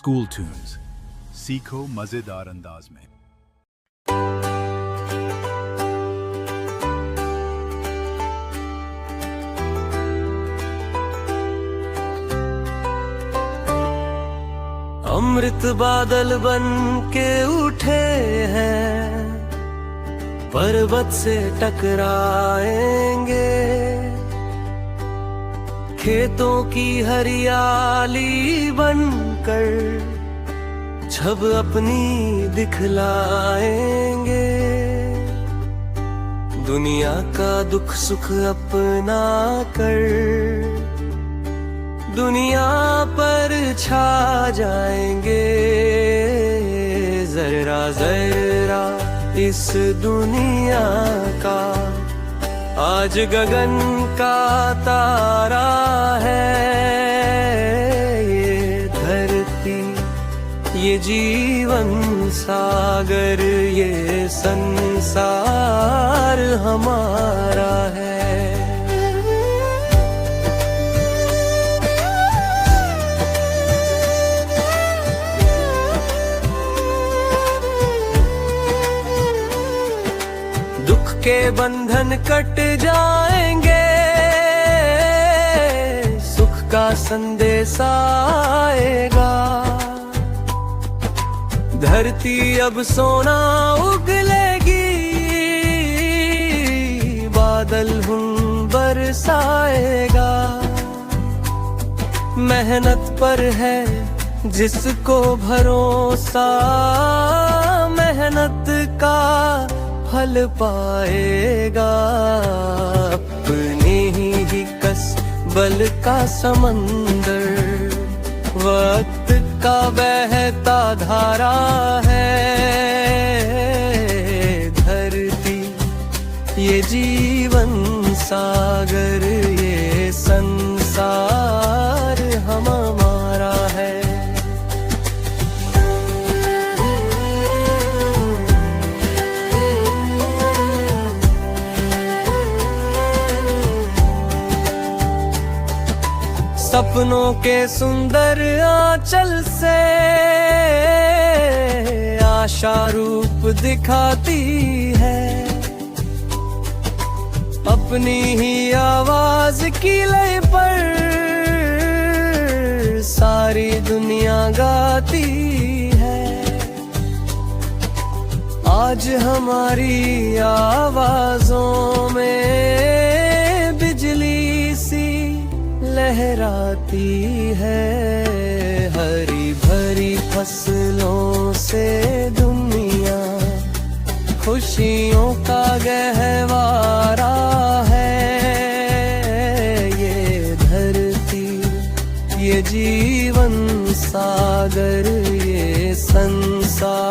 School tunes, सीखो मजेदार अंदाज में। अमृत बादल बन के उठे हैं, पर्वत से टकराएंगे। खेतों की हरियाली बनकर छब अपनी दिखलाएंगे। दुनिया का दुख सुख अपना कर दुनिया पर छा जाएंगे। जरा जरा इस दुनिया का आज गगन का तारा है। ये धरती, ये जीवन सागर, ये संसार हमारा है। दुख के बंधन कट जाएंगे, सुख का संदेश आएगा। धरती अब सोना उगलेगी, बादल बरसाएगा। मेहनत पर है जिसको भरोसा, मेहनत का फल पाएगा। अपने ही कसबल का समंदर वक्त का बहता धारा है। धरती, ये जीवन सागर, ये संसार हमारा है। सपनों के सुंदर आंचल से आशा रूप दिखाती है। अपनी ही आवाज की लय पर सारी दुनिया गाती है। आज हमारी आवाजों में बिजली सी लहराती है। हरी भरी फसलों से दुनिया खुशियों का गहवारा है। ये धरती, ये जीवन सागर, ये संसार